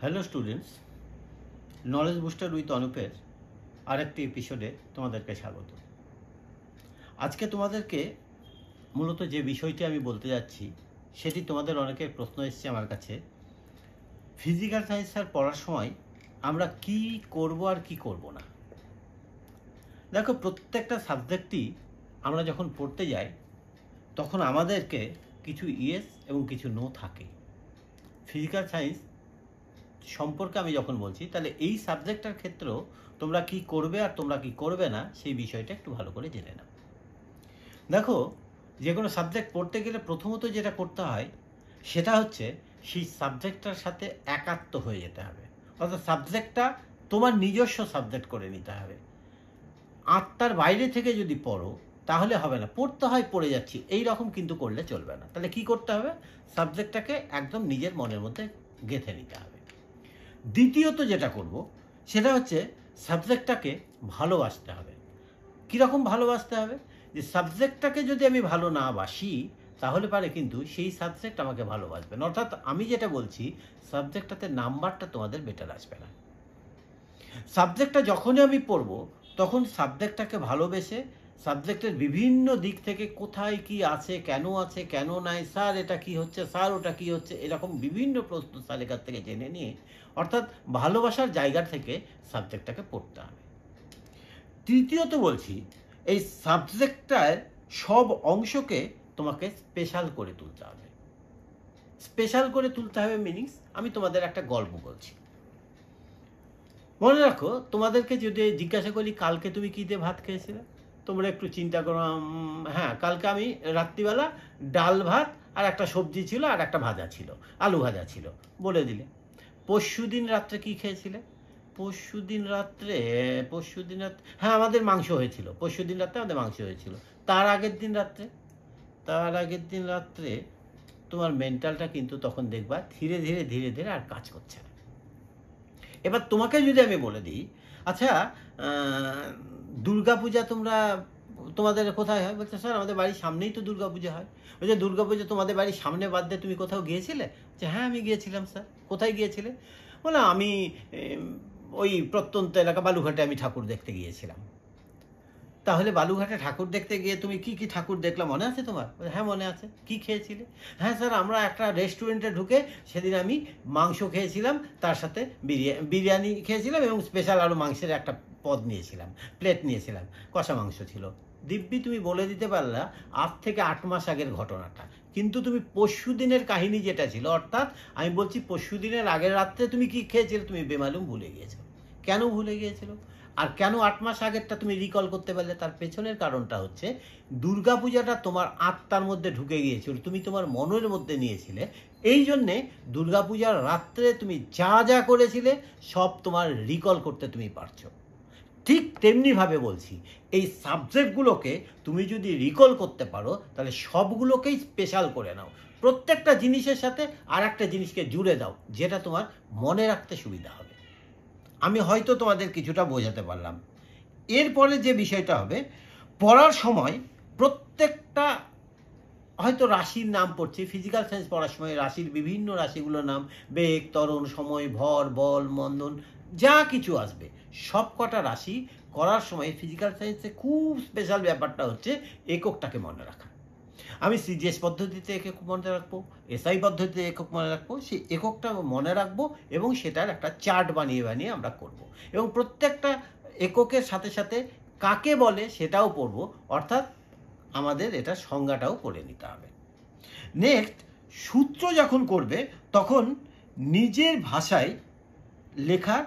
Hello students, knowledge booster with অনুপের আরেকটি এপিসোডে তোমাদেরকে স্বাগত। আজকে তোমাদেরকে মূলত যে বিষয়টি আমি বলতে যাচ্ছি সেটি তোমাদের অনেকের প্রশ্ন এসছে আমার কাছে। ফিজিক্যাল সায়েন্স আর পড়ার সময় আমরা কি করব আর কি করব না। দেখো, প্রত্যেকটা সাবজেক্টই আমরা যখন পড়তে যাই তখন আমাদেরকে কিছু ইয়েস এবং কিছু নো থাকে। ফিজিক্যাল সায়েন্স সম্পর্কে আমি যখন বলছি, তাহলে এই সাবজেক্টটার ক্ষেত্রেও তোমরা কি করবে আর তোমরা কি করবে না সেই বিষয়টা একটু ভালো করে জেনে নাও। দেখো, যে কোনো সাবজেক্ট পড়তে গেলে প্রথমত যেটা করতে হয় সেটা হচ্ছে সেই সাবজেক্টটার সাথে একাত্ম হয়ে যেতে হবে। অর্থাৎ সাবজেক্টটা তোমার নিজস্ব সাবজেক্ট করে নিতে হবে। আত্মার বাইরে থেকে যদি পড়ো তাহলে হবে না। পড়তে হয়, পড়ে যাচ্ছি এই রকম কিন্তু করলে চলবে না। তাহলে কি করতে হবে? সাবজেক্টটাকে একদম নিজের মনের মধ্যে গেঁথে নিতে হবে। দ্বিতীয়ত যেটা করব সেটা হচ্ছে সাবজেক্টটাকে ভালোবাসতে হবে। কীরকম ভালোবাসতে হবে? যে সাবজেক্টটাকে যদি আমি ভালো না বাসি তাহলে পারে কিন্তু সেই সাবজেক্ট আমাকে ভালোবাসবে না। অর্থাৎ আমি যেটা বলছি, সাবজেক্টটাতে নাম্বারটা তোমাদের বেটার আসবে না। সাবজেক্টটা যখনই আমি পড়ব তখন সাবজেক্টটাকে ভালোবেসে সাবজেক্টের বিভিন্ন দিক থেকে কোথায় কি আছে, কেন নাই, স্যার এটা কি হচ্ছে, স্যার ওটা কি হচ্ছে, এরকম বিভিন্ন প্রশ্ন স্যারের কাছ থেকে জেনে নিয়ে, অর্থাৎ ভালোবাসার জায়গা থেকে সাবজেক্টটাকে পড়তে হবে। তৃতীয়ত বলছি, এই সাবজেক্টটার সব অংশকে তোমাকে স্পেশাল করে তুলতে হবে। স্পেশাল করে তুলতে হবে মিনিংস, আমি তোমাদের একটা গল্প বলছি। মনে রাখো, তোমাদেরকে যদি জিজ্ঞাসা করি কালকে তুমি কী দিয়ে ভাত খেয়েছিলে, তোমরা একটু চিন্তা করো। হ্যাঁ, কালকে আমি রাত্রিবেলা ডাল ভাত আর একটা সবজি ছিল আর একটা ভাজা ছিল, আলু ভাজা ছিল, বলে দিলে। পরশুদিন রাত্রে কি খেয়েছিলে? পরশুদিন রাত্রে হ্যাঁ, আমাদের মাংস হয়েছিল। পরশুদিন রাত্রে আমাদের মাংস হয়েছিল। তার আগের দিন রাত্রে তোমার মেন্টালটা কিন্তু তখন দেখবা ধীরে ধীরে আর কাজ করছে না। এবার তোমাকে যদি আমি বলে দিই, আচ্ছা দুর্গাপূজা তোমাদের কোথায় হয়? বলছে স্যার আমাদের বাড়ির সামনেই তো দুর্গাপূজা হয়। বলছে দুর্গাপূজা তোমাদের বাড়ির সামনে বাদ দিয়ে তুমি কোথাও গিয়েছিলে? যে হ্যাঁ আমি গিয়েছিলাম স্যার। কোথায় গিয়েছিলে? বলে আমি ওই প্রত্যন্ত এলাকা বালুঘাটে আমি ঠাকুর দেখতে গিয়েছিলাম। তাহলে বালুঘাটে ঠাকুর দেখতে গিয়ে তুমি কি কি ঠাকুর দেখলা মনে আছে তোমার? হ্যাঁ মনে আছে। কি খেয়েছিলে? হ্যাঁ স্যার, আমরা একটা রেস্টুরেন্টে ঢুকে সেদিন আমি মাংস খেয়েছিলাম, তার সাথে বিরিয়ানি খেয়েছিলাম এবং স্পেশাল আরও মাংসের একটা প্লেট নিয়েছিলাম, কষা মাংস ছিল। দিব্যি তুমি বলে দিতে পারলা আজ থেকে 8 মাস আগের ঘটনাটা, কিন্তু তুমি পরশু দিনের কাহিনী যেটা ছিল, অর্থাৎ আমি বলছি পরশু দিনের আগের রাত্রে তুমি কি খেয়েছিলে তুমি বেমালুম ভুলে গিয়েছো। কেন ভুলে গিয়েছিল? আর কেন 8 মাস আগেরটা তুমি রিকল করতে পারলে? তার পেছনের কারণটা হচ্ছে দুর্গাপূজাটা তোমার আত্মার মধ্যে ঢুকে গিয়েছিল, তুমি তোমার মনের মধ্যে নিয়েছিলে। এই জন্যে দুর্গাপূজার রাত্রে তুমি যা যা করেছিলে সব তোমার রিকল করতে তুমি পারছো। ঠিক তেমনিভাবে বলছি, এই সাবজেক্টগুলোকে তুমি যদি রিকল করতে পারো তাহলে সবগুলোকেই স্পেশাল করে নাও। প্রত্যেকটা জিনিসের সাথে আর একটা জিনিসকে জুড়ে দাও, যেটা তোমার মনে রাখতে সুবিধা হবে। আমি হয়তো তোমাদের কিছুটা বোঝাতে পারলাম। এরপরে যে বিষয়টা হবে, পড়ার সময় প্রত্যেকটা হয়তো রাশির নাম পড়ছি, ফিজিক্যাল সায়েন্স পড়ার সময় রাশির বিভিন্ন রাশিগুলোর নাম, বেগ, ত্বরণ, সময়, ভর, বল, মন্দন, যা কিছু আসবে সব কটা রাশি করার সময় ফিজিক্যাল সায়েন্সে খুব স্পেশাল ব্যাপারটা হচ্ছে এককটাকে মনে রাখা। আমি সিজিএস পদ্ধতিতে একক মনে রাখবো, এসআই পদ্ধতিতে একক মনে রাখবো, সেই এককটা মনে রাখবো এবং সেটার একটা চার্ট বানিয়ে আমরা করব। এবং প্রত্যেকটা এককের সাথে সাথে কাকে বলে সেটাও পড়বো, অর্থাৎ আমাদের এটা সংজ্ঞাটাও পড়ে নিতে হবে। নেক্সট, সূত্র যখন করবে তখন নিজের ভাষায় লেখার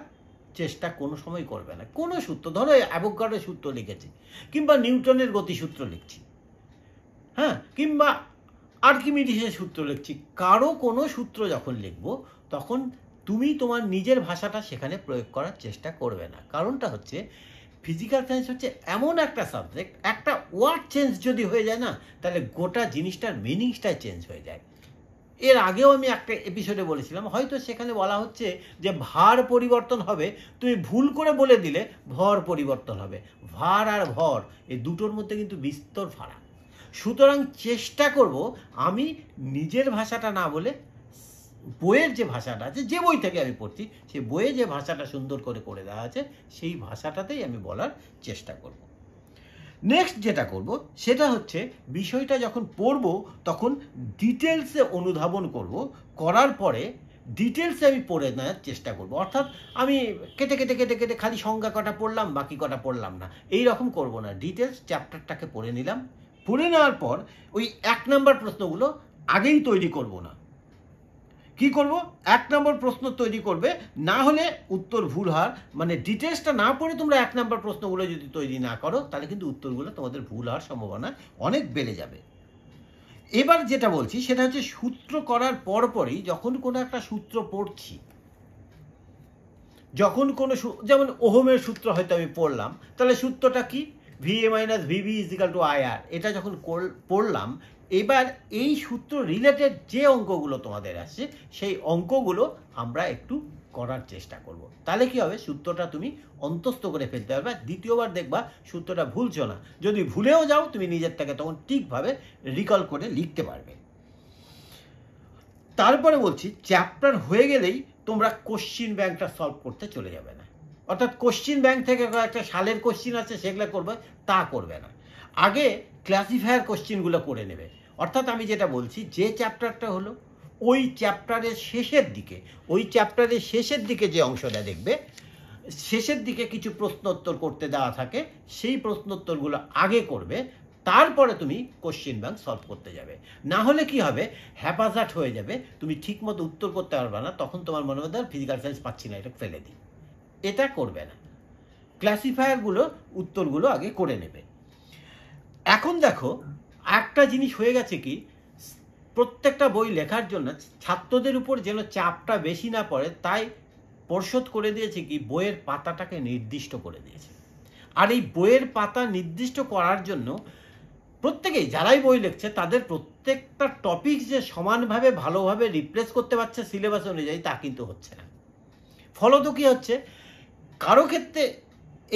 চেষ্টা কোনো সময় করবে না। কোনো সূত্র, ধরো অ্যাভোগাড্রোর সূত্র লিখেছি, কিংবা নিউটনের গতিসূত্র লিখছি, হ্যাঁ, কিংবা আর্কিমিডিসের সূত্র লিখছি, কারো কোনো সূত্র যখন লিখব তখন তুমি তোমার নিজের ভাষাটা সেখানে প্রয়োগ করার চেষ্টা করবে না। কারণটা হচ্ছে ফিজিক্যাল সায়েন্স হচ্ছে এমন একটা সাবজেক্ট, একটা ওয়ার্ড চেঞ্জ যদি হয়ে যায় না তাহলে গোটা জিনিসটার মিনিংসটাই চেঞ্জ হয়ে যায়। এর আগেও আমি একটা এপিসোডে বলেছিলাম, হয়তো সেখানে বলা হচ্ছে যে ভার পরিবর্তন হবে, তুমি ভুল করে বলে দিলে ভর পরিবর্তন হবে। ভার আর ভর এই দুটোর মধ্যে কিন্তু বিস্তর ফারাক। সুতরাং চেষ্টা করব আমি নিজের ভাষাটা না বলে বইয়ের যে ভাষাটা আছে, যে বই থেকে আমি পড়ছি সেই বইয়ে যে ভাষাটা সুন্দর করে দেওয়া আছে সেই ভাষাটাতেই আমি বলার চেষ্টা করব। নেক্সট যেটা করব সেটা হচ্ছে বিষয়টা যখন পড়ব তখন ডিটেলসে অনুধাবন করব, করার পরে ডিটেলসে আমি পড়ে নেওয়ার চেষ্টা করব। অর্থাৎ আমি কেটে কেটে কেটে কেটে খালি সংজ্ঞা কটা পড়লাম, বাকি কটা পড়লাম না, এই রকম করব না। ডিটেলস চ্যাপ্টারটাকে পড়ে নিলাম, পড়ে নেওয়ার পর ওই 1 নম্বর প্রশ্নগুলো আগেই তৈরি করব না। কি করব? 1 নম্বর প্রশ্ন তৈরি করবে, না হলে উত্তর ভুল হওয়ার, মানে ডিটেলসটা না পড়ে তোমরা 1 নম্বর প্রশ্নগুলো যদি তৈরি না করো তাহলে কিন্তু উত্তরগুলো তোমাদের ভুল হওয়ার সম্ভাবনা অনেক বেড়ে যাবে। এবার যেটা বলছি সেটা হচ্ছে সূত্র করার পরপরই যখন কোনো একটা সূত্র পড়ছি, যখন কোনো যেমন ওহমের সূত্র হয়তো আমি পড়লাম, তাহলে সূত্রটা কি? VA - VB = IR। এটা যখন পড়লাম, এবার এই সূত্র রিলেটেড যে অঙ্কগুলো তোমাদের আসছে সেই অঙ্কগুলো আমরা একটু করার চেষ্টা করব। তাহলে কি হবে? সূত্রটা তুমি অন্তস্থ করে ফেলতে পারবে, দ্বিতীয়বার দেখবা সূত্রটা ভুলছো না। যদি ভুলেও যাও তুমি নিজেরটাকে তখন ঠিকভাবে রিকল করে লিখতে পারবে। তারপরে বলছি, চ্যাপ্টার হয়ে গেলেই তোমরা কোশ্চিন ব্যাংকটা সলভ করতে চলে যাবে না। অর্থাৎ কোশ্চিন ব্যাংক থেকে একটা সালের কোশ্চিন আছে সেগুলো করবে, তা করবে না। আগে ক্লাসিফায়ার কোশ্চিনগুলো করে নেবে। অর্থাৎ আমি যেটা বলছি, যে চ্যাপ্টারটা হলো ওই চ্যাপ্টারের শেষের দিকে যে অংশটা দেখবে, শেষের দিকে কিছু প্রশ্নোত্তর করতে দেওয়া থাকে, সেই প্রশ্নোত্তরগুলো আগে করবে, তারপরে তুমি কোশ্চিন ব্যাংক সলভ করতে যাবে। না হলে কি হবে? হ্যাপাজার্ট হয়ে যাবে, তুমি ঠিকমতো উত্তর করতে পারবে না, তখন তোমার মনে হবে ফিজিক্যাল সায়েন্স পাচ্ছি না, এটা ফেলে দিই। এটা করবে না। ক্লাসিফায়ারগুলো উত্তরগুলো আগে করে নেবে। এখন দেখো একটা জিনিস হয়ে গেছে কি, প্রত্যেকটা বই লেখার জন্য ছাত্রদের উপর যেন চাপটা বেশি না পড়ে, তাই পর্ষদ করে দিয়েছে কি, বইয়ের পাতাটাকে নির্দিষ্ট করে দিয়েছে। আর এই বইয়ের পাতা নির্দিষ্ট করার জন্য প্রত্যেকেই যারাই বই লিখছে তাদের প্রত্যেকটা টপিক যে সমানভাবে ভালোভাবে রিপ্লেস করতে পারছে সিলেবাস অনুযায়ী, তা কিন্তু হচ্ছে না। ফলত কি হচ্ছে, কারো ক্ষেত্রে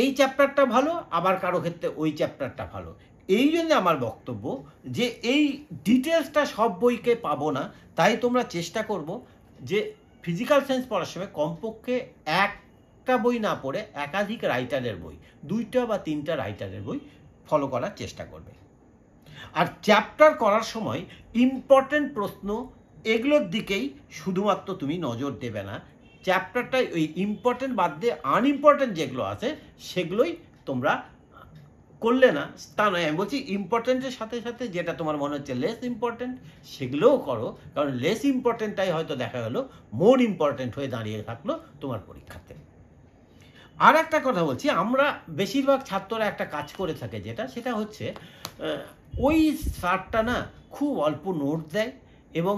এই চ্যাপ্টারটা ভালো, আবার কারো ক্ষেত্রে ওই চ্যাপ্টারটা ভালো। এই জন্য আমার বক্তব্য যে এই ডিটেলসটা সব বইকে পাবো না, তাই তোমরা চেষ্টা করব যে ফিজিক্যাল সায়েন্স পড়ার সময় কমপক্ষে একটা বই না পড়ে একাধিক রাইটারের বই, 2টা বা 3টা রাইটারের বই ফলো করার চেষ্টা করবে। আর চ্যাপ্টার করার সময় ইম্পর্টেন্ট প্রশ্ন এগুলোর দিকেই শুধুমাত্র তুমি নজর দেবে না। চ্যাপ্টারটাই ওই ইম্পর্টেন্ট বাদ দিয়ে আনইম্পর্টেন্ট যেগুলো আছে সেগুলোই তোমরা করলে না, তা নয়। আমি বলছি ইম্পর্টেন্টের সাথে সাথে যেটা তোমার মনে হচ্ছে লেস ইম্পর্টেন্ট সেগুলোও করো, কারণ লেস ইম্পর্টেন্টটাই হয়তো দেখা গেল মোর ইম্পর্টেন্ট হয়ে দাঁড়িয়ে থাকলো তোমার পরীক্ষাতে। আর একটা কথা বলছি, আমরা বেশিরভাগ ছাত্ররা একটা কাজ করে থাকে সেটা হচ্ছে ওই স্যারটা না খুব অল্প নোট দেয় এবং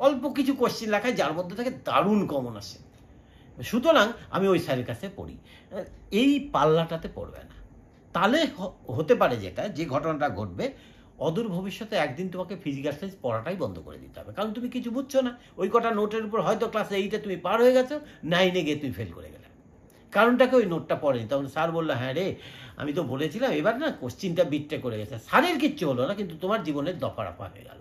অল্প কিছু কোশ্চেন লেখায় যার মধ্যে থেকে দারুণ কমন আসে, সুতরাং আমি ওই স্যারের কাছে পড়ি। এই পাল্লাটাতে পড়বে না। তাহলে হতে পারে যে ঘটনাটা ঘটবে, অদূর ভবিষ্যতে একদিন তোমাকে ফিজিক্যাল সায়েন্স পড়াটাই বন্ধ করে দিতে হবে, কারণ তুমি কিছু বুঝছো না। ওই কটা নোটের উপর হয়তো ক্লাস 8-এ তুমি পার হয়ে গেছো, 9-এ গিয়ে তুমি ফেল করে গেলে, কারণটাকে ওই নোটটা পড়েনি। তখন স্যার বললো, হ্যাঁ রে আমি তো বলেছিলাম, এবার না কোশ্চিনটা বিট্রে করে গেছে। স্যারের কিচ্ছু হলো না, কিন্তু তোমার জীবনের দফারফা হয়ে গেল।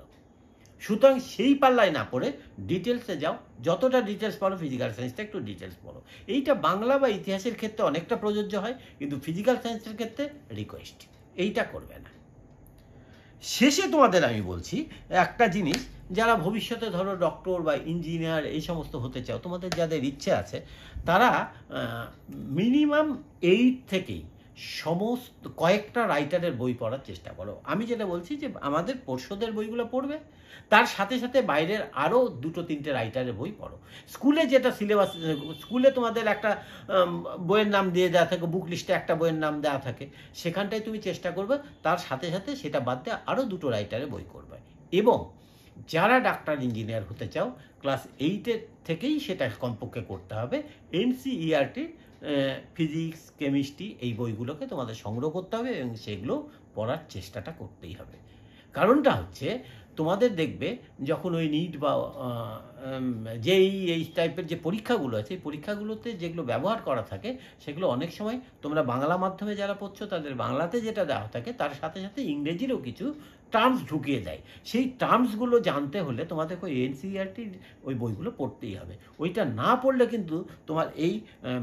সুতরাং সেই পাল্লায় না পড়ে ডিটেলসে যাও, যতটা ডিটেলস পড়ো, ফিজিক্যাল সায়েন্সটা একটু ডিটেলস পড়ো। এইটা বাংলা বা ইতিহাসের ক্ষেত্রে অনেকটা প্রযোজ্য হয়, কিন্তু ফিজিক্যাল সায়েন্সের ক্ষেত্রে রিকোয়েস্ট এইটা করবে না। শেষে তোমাদের আমি বলছি একটা জিনিস, যারা ভবিষ্যতে ধরো ডক্টর বা ইঞ্জিনিয়ার এই সমস্ত হতে চাও, তোমাদের যাদের ইচ্ছে আছে, তারা মিনিমাম 8 থেকেই সমস্ত কয়েকটা রাইটারের বই পড়ার চেষ্টা করো। আমি যেটা বলছি যে আমাদের পর্ষদের বইগুলো পড়বে, তার সাথে সাথে বাইরের আরও 2-3টে রাইটারের বই পড়ো। স্কুলে যেটা সিলেবাস, স্কুলে তোমাদের একটা বইয়ের নাম দিয়ে দেওয়া থাকে, বুক লিস্টে একটা বইয়ের নাম দেওয়া থাকে, সেখানটায় তুমি চেষ্টা করবে তার সাথে সাথে সেটা বাদ দিয়ে আরও 2টো রাইটারের বই করবে। এবং যারা ডাক্তার ইঞ্জিনিয়ার হতে চাও, ক্লাস 8-এর থেকেই সেটা কমপক্ষে করতে হবে। NCERT ফিজিক্স, কেমিস্ট্রি এই বইগুলোকে তোমাদের সংগ্রহ করতে হবে এবং সেগুলো পড়ার চেষ্টাটা করতেই হবে। কারণটা হচ্ছে, তোমাদের দেখবে যখন ওই নিট বা যেই এই টাইপের যে পরীক্ষাগুলো আছে, এই পরীক্ষাগুলোতে যেগুলো ব্যবহার করা থাকে সেগুলো অনেক সময় তোমরা বাংলা মাধ্যমে যারা পড়ছো তাদের বাংলাতে যেটা দেওয়া থাকে, তার সাথে সাথে ইংরেজিরও কিছু টার্মস ঢুকিয়ে দেয়। সেই টার্মসগুলো জানতে হলে তোমাদেরকে ওই এনসিইআরটির ওই বইগুলো পড়তেই হবে। ওইটা না পড়লে কিন্তু তোমার এই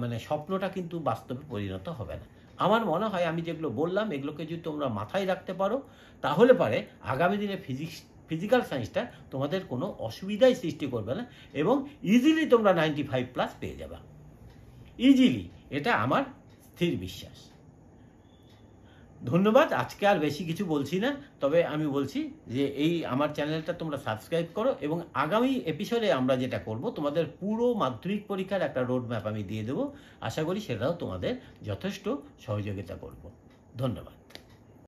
মানে স্বপ্নটা কিন্তু বাস্তবে পরিণত হবে না। আমার মনে হয় আমি যেগুলো বললাম এগুলোকে যদি তোমরা মাথায় রাখতে পারো তাহলে পারে আগামী দিনে ফিজিক্যাল সায়েন্সটা তোমাদের কোনো অসুবিধাই সৃষ্টি করবে না এবং ইজিলি তোমরা 95+ পেয়ে যাবে, ইজিলি। এটা আমার স্থির বিশ্বাস। ধন্যবাদ। আজকে আর বেশি কিছু বলছি না, তবে আমি বলছি যে এই আমার চ্যানেলটা তোমরা সাবস্ক্রাইব করো এবং আগামী এপিসোডে আমরা যেটা করব তোমাদের পুরো মাধ্যমিক পরীক্ষার একটা রোড ম্যাপ আমি দিয়ে দেবো। আশা করি সেটাও তোমাদের যথেষ্ট সহযোগিতা করব। ধন্যবাদ।